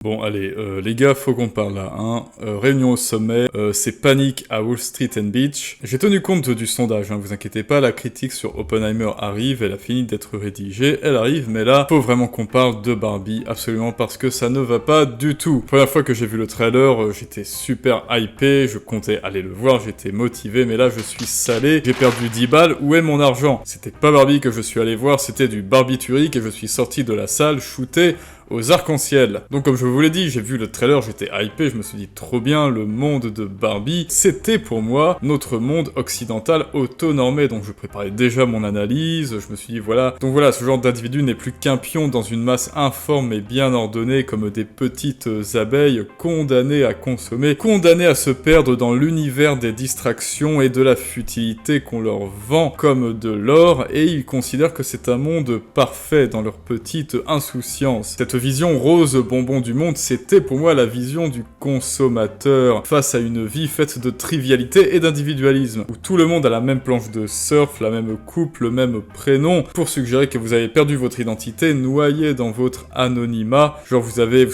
Bon, allez, les gars, faut qu'on parle là, hein. Réunion au sommet, c'est panique à Wall Street and Beach. J'ai tenu compte du sondage, hein, vous inquiétez pas, la critique sur Oppenheimer arrive, elle a fini d'être rédigée, elle arrive, mais là, faut vraiment qu'on parle de Barbie, absolument, parce que ça ne va pas du tout. Première fois que j'ai vu le trailer, j'étais super hypé, je comptais aller le voir, j'étais motivé, mais là, je suis salé, j'ai perdu 10 balles, où est mon argent? C'était pas Barbie que je suis allé voir, c'était du barbiturique, et je suis sorti de la salle, shooté aux arcs-en-ciel. Donc comme je vous l'ai dit, j'ai vu le trailer, j'étais hypé, je me suis dit trop bien, le monde de Barbie, c'était pour moi notre monde occidental auto-normé, donc je préparais déjà mon analyse, je me suis dit voilà. Donc voilà, ce genre d'individu n'est plus qu'un pion dans une masse informe et bien ordonnée comme des petites abeilles condamnées à consommer, condamnées à se perdre dans l'univers des distractions et de la futilité qu'on leur vend comme de l'or, et ils considèrent que c'est un monde parfait dans leur petite insouciance. Cette vision rose bonbon du monde, c'était pour moi la vision du consommateur face à une vie faite de trivialité et d'individualisme, où tout le monde a la même planche de surf, la même coupe, le même prénom, pour suggérer que vous avez perdu votre identité, noyé dans votre anonymat. Genre vous savez,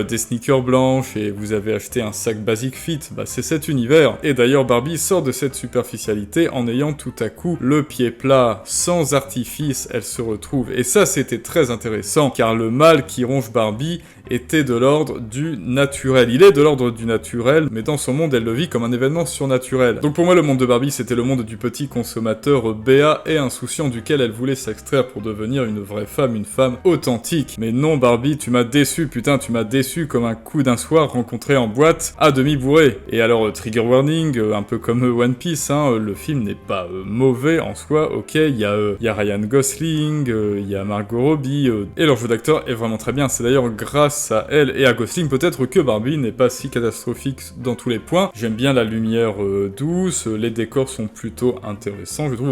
des sneakers blanches et vous avez acheté un sac Basic Fit, bah c'est cet univers. Et d'ailleurs Barbie sort de cette superficialité en ayant tout à coup le pied plat, sans artifice, elle se retrouve. Et ça c'était très intéressant, car le mal qui ronge Barbie était de l'ordre du naturel. Il est de l'ordre du naturel, mais dans son monde, elle le vit comme un événement surnaturel. Donc pour moi, le monde de Barbie, c'était le monde du petit consommateur béat et insouciant duquel elle voulait s'extraire pour devenir une vraie femme, une femme authentique. Mais non, Barbie, tu m'as déçu, putain, tu m'as déçu comme un coup d'un soir rencontré en boîte, à demi bourré. Et alors, trigger warning, un peu comme One Piece, hein, le film n'est pas mauvais en soi, ok, il y a Ryan Gosling, il y a Margot Robbie, et leur jeu d'acteur est vraiment très bien. C'est d'ailleurs grâce à elle et à Gosling peut-être que Barbie n'est pas si catastrophique dans tous les points. J'aime bien la lumière douce, les décors sont plutôt intéressants, je trouve.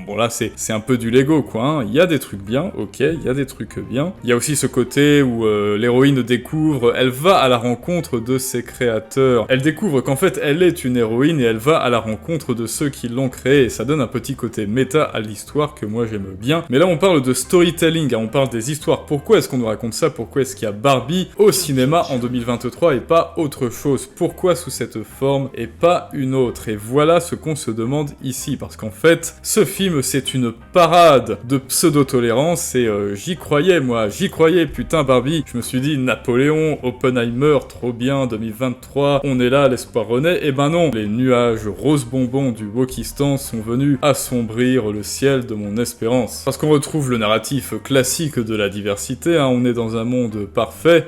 Bon là c'est un peu du Lego quoi, hein. Il y a des trucs bien, ok, il y a des trucs bien. Il y a aussi ce côté où l'héroïne découvre, elle va à la rencontre de ses créateurs. Elle découvre qu'en fait elle est une héroïne et elle va à la rencontre de ceux qui l'ont créée. Et ça donne un petit côté méta à l'histoire que moi j'aime bien. Mais là on parle de storytelling, hein, on parle des histoires. Pourquoi est-ce qu'on nous raconte ça? Pourquoi est-ce qu'il y a Barbie au cinéma en 2023 et pas autre chose? Pourquoi sous cette forme et pas une autre? Et voilà ce qu'on se demande ici, parce qu'en fait, ce film c'est une parade de pseudo-tolérance et j'y croyais moi, j'y croyais, putain Barbie, je me suis dit Napoléon, Oppenheimer, trop bien, 2023, on est là, l'espoir renaît, et ben non, les nuages rose bonbon du Wokistan sont venus assombrir le ciel de mon espérance. Parce qu'on retrouve le narratif classique de la diversité, hein, on est dans un monde parfait,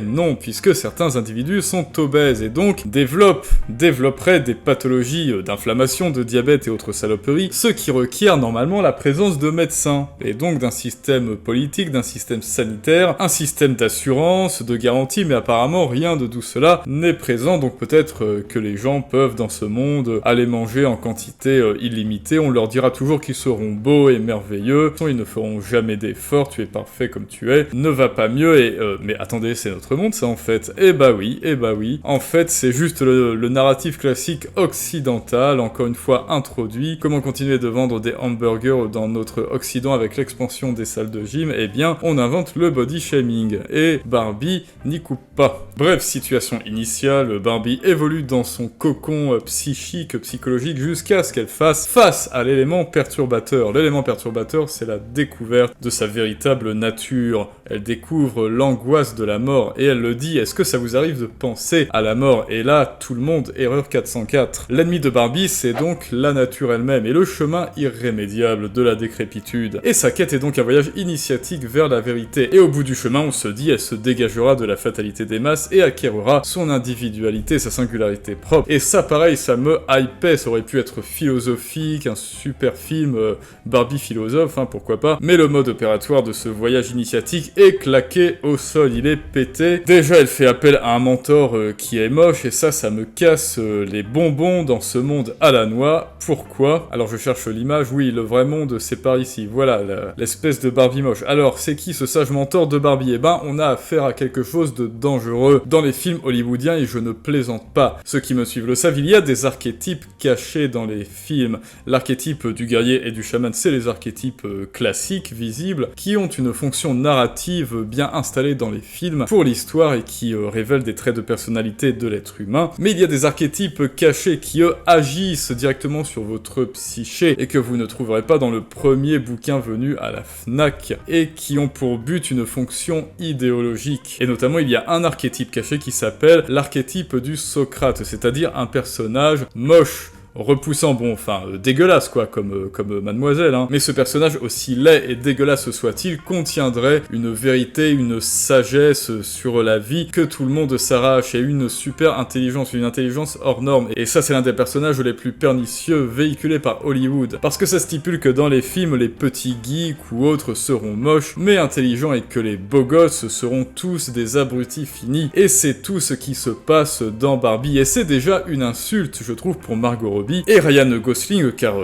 non, puisque certains individus sont obèses et donc développeraient des pathologies d'inflammation, de diabète et autres saloperies, ce qui requiert normalement la présence de médecins, et donc d'un système politique, d'un système sanitaire, un système d'assurance, de garantie, mais apparemment rien de tout cela n'est présent, donc peut-être que les gens peuvent dans ce monde aller manger en quantité illimitée, on leur dira toujours qu'ils seront beaux et merveilleux, ils ne feront jamais d'efforts, tu es parfait comme tu es, ne va pas mieux, et mais attendez, c'est notre monde ça en fait. Eh bah oui. En fait, c'est juste le narratif classique occidental, encore une fois introduit. Comment continuer de vendre des hamburgers dans notre Occident avec l'expansion des salles de gym? Eh bien, on invente le body shaming. Et Barbie n'y coupe pas. Bref, situation initiale, Barbie évolue dans son cocon psychique, psychologique, jusqu'à ce qu'elle fasse face à l'élément perturbateur. L'élément perturbateur, c'est la découverte de sa véritable nature. Elle découvre l'angoisse de la mort, et elle le dit, est-ce que ça vous arrive de penser à la mort? Et là, tout le monde, erreur 404. L'ennemi de Barbie, c'est donc la nature elle-même, et le chemin irrémédiable de la décrépitude. Et sa quête est donc un voyage initiatique vers la vérité, et au bout du chemin, on se dit, elle se dégagera de la fatalité des masses, et acquérera son individualité, sa singularité propre. Et ça, pareil, ça me hypait, ça aurait pu être philosophique, un super film, Barbie philosophe, hein, pourquoi pas, mais le mode opératoire de ce voyage initiatique est claqué au sol, il est pété. Déjà, elle fait appel à un mentor qui est moche, et ça me casse les bonbons dans ce monde à la noix. Pourquoi? Alors je cherche l'image, oui, le vrai monde, c'est par ici. Voilà, l'espèce de Barbie moche. Alors, c'est qui ce sage mentor de Barbie? Eh ben, on a affaire à quelque chose de dangereux dans les films hollywoodiens, et je ne plaisante pas. Ceux qui me suivent le savent, il y a des archétypes cachés dans les films. L'archétype du guerrier et du chaman, c'est les archétypes classiques, visibles, qui ont une fonction narrative narrative bien installée dans les films pour l'histoire et qui révèle des traits de personnalité de l'être humain. Mais il y a des archétypes cachés qui, eux, agissent directement sur votre psyché et que vous ne trouverez pas dans le premier bouquin venu à la Fnac et qui ont pour but une fonction idéologique. Et notamment, il y a un archétype caché qui s'appelle l'archétype du Socrate, c'est-à-dire un personnage moche, repoussant, bon, enfin, dégueulasse, quoi, comme Mademoiselle, hein. Mais ce personnage, aussi laid et dégueulasse soit-il, contiendrait une vérité, une sagesse sur la vie que tout le monde s'arrache, et une super intelligence, une intelligence hors norme. Et ça, c'est l'un des personnages les plus pernicieux véhiculés par Hollywood. Parce que ça stipule que dans les films, les petits geeks ou autres seront moches, mais intelligents, et que les beaux gosses seront tous des abrutis finis. Et c'est tout ce qui se passe dans Barbie, et c'est déjà une insulte, je trouve, pour Margot Robbie et Ryan Gosling, car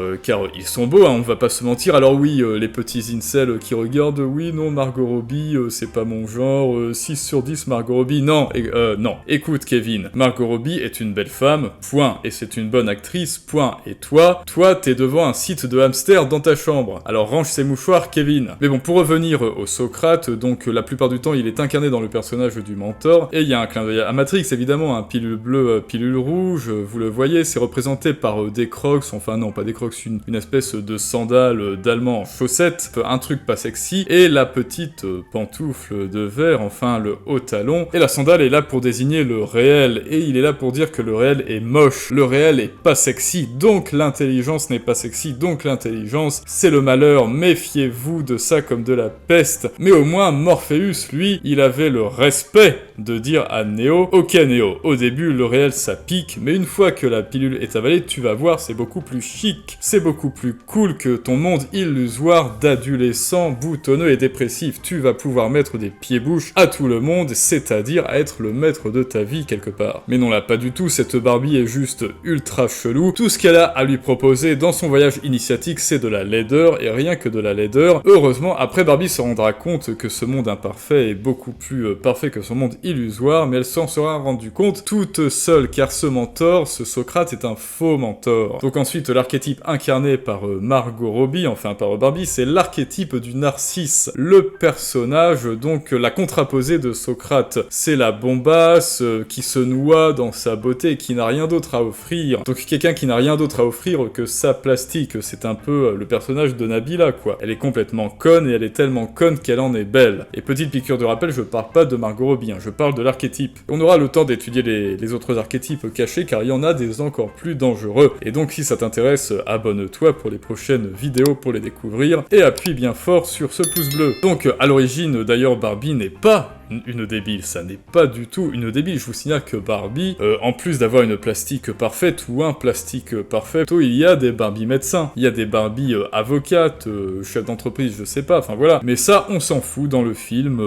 ils sont beaux, hein, on va pas se mentir. Alors oui, les petits incels qui regardent, oui, non, Margot Robbie, c'est pas mon genre, 6 sur 10 Margot Robbie, non, non. Écoute, Kevin, Margot Robbie est une belle femme, point, et c'est une bonne actrice, point. Et toi, t'es devant un site de hamster dans ta chambre. Alors range ces mouchoirs, Kevin. Mais bon, pour revenir au Socrate, donc la plupart du temps, il est incarné dans le personnage du mentor, et il y a un clin d'œil à Matrix, évidemment, hein, pilule bleue, pilule rouge, vous le voyez, c'est représenté par des crocs, enfin non, pas des crocs, une espèce de sandale d'allemand en chaussettes, un truc pas sexy, et la petite pantoufle de verre, enfin le haut talon, et la sandale est là pour désigner le réel, et il est là pour dire que le réel est moche, le réel est pas sexy, donc l'intelligence n'est pas sexy, donc l'intelligence c'est le malheur, méfiez-vous de ça comme de la peste. Mais au moins Morpheus, lui, il avait le respect de dire à Neo, ok Neo, au début le réel ça pique, mais une fois que la pilule est avalée, tu vas voir, c'est beaucoup plus chic, c'est beaucoup plus cool que ton monde illusoire d'adolescents boutonneux et dépressifs. Tu vas pouvoir mettre des pieds-bouches à tout le monde, c'est-à-dire à être le maître de ta vie quelque part. Mais non là, pas du tout, cette Barbie est juste ultra chelou. Tout ce qu'elle a à lui proposer dans son voyage initiatique, c'est de la laideur, et rien que de la laideur. Heureusement, après Barbie se rendra compte que ce monde imparfait est beaucoup plus parfait que son monde illusoire, mais elle s'en sera rendue compte toute seule, car ce mentor, ce Socrate, est un faux mentor. Donc ensuite, l'archétype incarné par Margot Robbie, enfin par Barbie, c'est l'archétype du narcisse. Le personnage, donc la contraposée de Socrate, c'est la bombasse qui se noie dans sa beauté et qui n'a rien d'autre à offrir. Donc quelqu'un qui n'a rien d'autre à offrir que sa plastique, c'est un peu le personnage de Nabila, quoi. Elle est complètement conne et elle est tellement conne qu'elle en est belle. Et petite piqûre de rappel, je parle pas de Margot Robbie, hein, je parle de l'archétype. On aura le temps d'étudier les autres archétypes cachés, car il y en a des encore plus dangereux. Et donc si ça t'intéresse, abonne-toi pour les prochaines vidéos pour les découvrir, et appuie bien fort sur ce pouce bleu. Donc à l'origine, d'ailleurs, Barbie n'est pas une débile, ça n'est pas du tout une débile. Je vous signale que Barbie, en plus d'avoir une plastique parfaite ou un plastique parfait, il y a des Barbie médecins, il y a des Barbie avocates, chefs d'entreprise, je sais pas, enfin voilà. Mais ça, on s'en fout dans le film,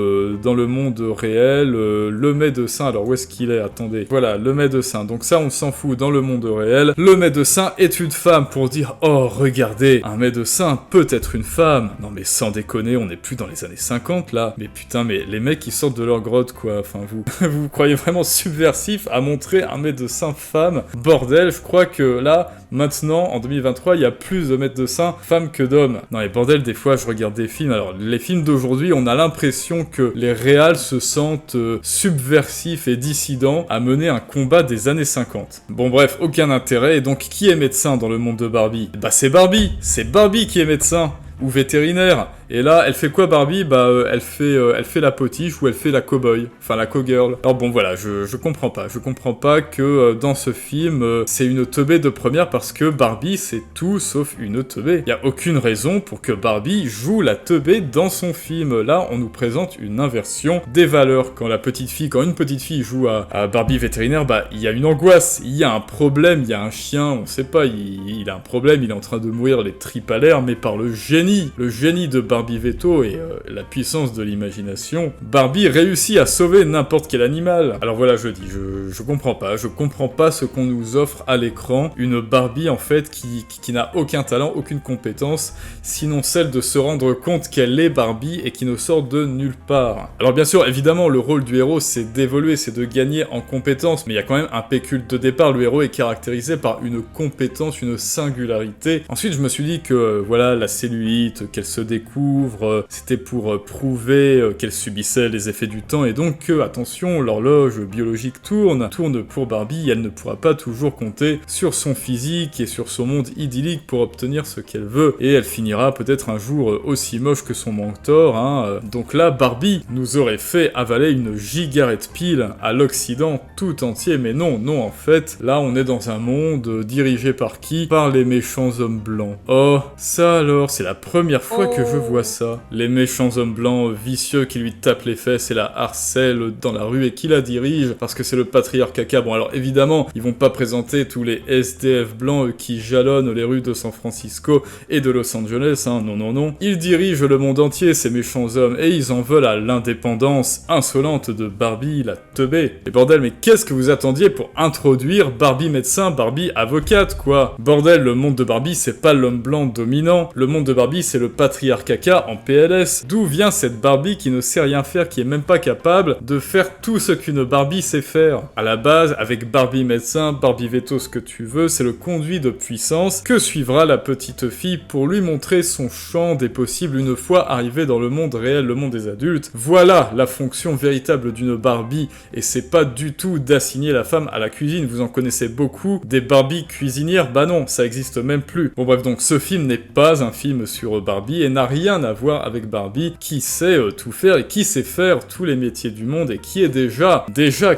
dans le monde réel, le médecin, alors où est-ce qu'il est? Attendez, voilà, le médecin, donc ça, on s'en fout dans le monde réel. Le médecin est une femme pour dire, oh, regardez, un médecin peut être une femme. Non mais sans déconner, on n'est plus dans les années 50 là. Mais putain, mais les mecs qui sortent de leur grotte, quoi. Enfin, vous croyez vraiment subversif à montrer un médecin femme? Bordel, je crois que là, maintenant, en 2023, il y a plus de médecins femmes que d'hommes. Non mais bordel, des fois, je regarde des films. Alors, les films d'aujourd'hui, on a l'impression que les réals se sentent subversifs et dissidents à mener un combat des années 50. Bon bref, aucun intérêt. Et donc, qui est médecin dans le monde de Barbie? Bah c'est Barbie. C'est Barbie qui est médecin. Ou vétérinaire. Et là, elle fait quoi Barbie? Bah, elle fait la potiche ou elle fait la cow-boy. Enfin, la cow-girl. Alors bon, voilà, je comprends pas. Je comprends pas que dans ce film, c'est une teubée de première parce que Barbie, c'est tout sauf une teubée. Y a aucune raison pour que Barbie joue la teubée dans son film. Là, on nous présente une inversion des valeurs. Quand une petite fille joue à Barbie vétérinaire, bah, il y a une angoisse, il y a un problème, il y a un chien, on sait pas, il a un problème, il est en train de mourir les tripes à l'air, mais par le génie de Barbie Veto et la puissance de l'imagination, Barbie réussit à sauver n'importe quel animal. Alors voilà, je comprends pas ce qu'on nous offre à l'écran, une Barbie en fait qui n'a aucun talent, aucune compétence, sinon celle de se rendre compte qu'elle est Barbie et qui ne sort de nulle part. Alors bien sûr, évidemment, le rôle du héros c'est d'évoluer, c'est de gagner en compétences, mais il y a quand même un pécule de départ, le héros est caractérisé par une compétence, une singularité. Ensuite, je me suis dit que voilà, la cellulite, qu'elle se découvre, découvre, c'était pour prouver qu'elle subissait les effets du temps, et donc attention, l'horloge biologique tourne pour Barbie, elle ne pourra pas toujours compter sur son physique et sur son monde idyllique pour obtenir ce qu'elle veut, et elle finira peut-être un jour aussi moche que son mentor, hein. Donc là, Barbie nous aurait fait avaler une gigarette pile à l'Occident tout entier, mais non, en fait, là on est dans un monde dirigé par qui? Par les méchants hommes blancs. Oh, ça alors, c'est la première fois que je vois ça. Les méchants hommes blancs vicieux qui lui tapent les fesses et la harcèlent dans la rue et qui la dirigent parce que c'est le patriarcat. Bon alors évidemment, ils vont pas présenter tous les SDF blancs qui jalonnent les rues de San Francisco et de Los Angeles, hein, non. Ils dirigent le monde entier, ces méchants hommes, et ils en veulent à l'indépendance insolente de Barbie, la teubée. Et bordel, mais qu'est-ce que vous attendiez pour introduire Barbie médecin, Barbie avocate, quoi? Bordel, le monde de Barbie, c'est pas l'homme blanc dominant. Le monde de Barbie, c'est le patriarcat en PLS. D'où vient cette Barbie qui ne sait rien faire, qui est même pas capable de faire tout ce qu'une Barbie sait faire? À la base, avec Barbie médecin, Barbie veto, ce que tu veux, c'est le conduit de puissance que suivra la petite fille pour lui montrer son champ des possibles une fois arrivée dans le monde réel, le monde des adultes. Voilà la fonction véritable d'une Barbie, et c'est pas du tout d'assigner la femme à la cuisine. Vous en connaissez beaucoup, des Barbie cuisinières, bah non, ça existe même plus. Bon bref, donc ce film n'est pas un film sur Barbie et n'a rien à voir avec Barbie, qui sait tout faire et qui sait faire tous les métiers du monde et qui est déjà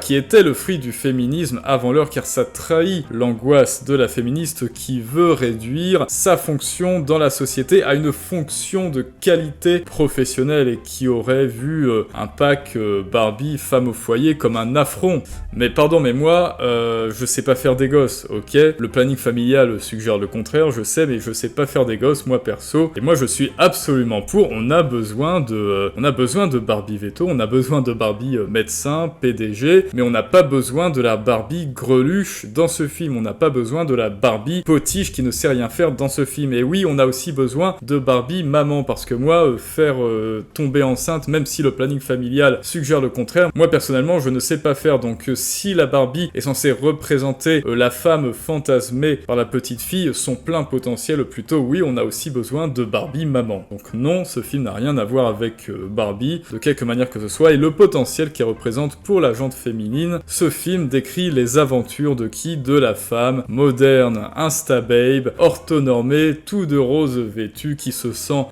qui était le fruit du féminisme avant l'heure, car ça trahit l'angoisse de la féministe qui veut réduire sa fonction dans la société à une fonction de qualité professionnelle et qui aurait vu un pack Barbie femme au foyer comme un affront. Mais pardon, mais moi, je sais pas faire des gosses, ok? Le planning familial suggère le contraire, je sais, mais je sais pas faire des gosses, moi perso. Et moi, je suis absolument pour. On a besoin de Barbie veto, on a besoin de Barbie médecin, PDG, mais on n'a pas besoin de la Barbie greluche dans ce film. On n'a pas besoin de la Barbie potiche qui ne sait rien faire dans ce film. Et oui, on a aussi besoin de Barbie maman, parce que moi, faire tomber enceinte, même si le planning familial suggère le contraire, moi personnellement, je ne sais pas faire. Donc si la Barbie est censée représenter la femme fantasmée par la petite fille, son plein potentiel, plutôt oui, on a aussi besoin de Barbie maman. Donc non, ce film n'a rien à voir avec Barbie, de quelque manière que ce soit, et le potentiel qu'elle représente pour la gente féminine, ce film décrit les aventures de qui? De la femme moderne, insta-babe, orthonormée, tout de rose vêtue, qui se sent,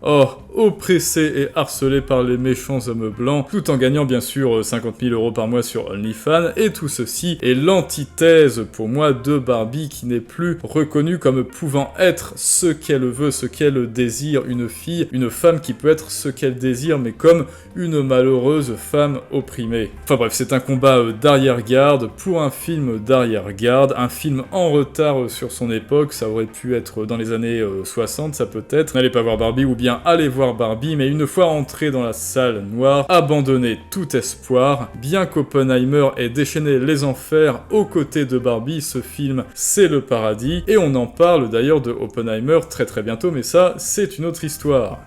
oppressée et harcelée par les méchants hommes blancs, tout en gagnant bien sûr 50 000 € par mois sur OnlyFans, et tout ceci est l'antithèse pour moi de Barbie, qui n'est plus reconnue comme pouvant être ce qu'elle veut, ce qu'elle désire, une fille, une femme qui peut être ce qu'elle désire, mais comme une malheureuse femme opprimée. Enfin bref, c'est un combat d'arrière-garde pour un film d'arrière-garde, un film en retard sur son époque. Ça aurait pu être dans les années 60, ça peut-être. N'allez pas voir Barbie, ou bien allez voir Barbie, mais une fois entré dans la salle noire, abandonnez tout espoir. Bien qu'Oppenheimer ait déchaîné les enfers aux côtés de Barbie, ce film, c'est le paradis, et on en parle d'ailleurs de Oppenheimer très bientôt, mais ça, c'est une autre histoire.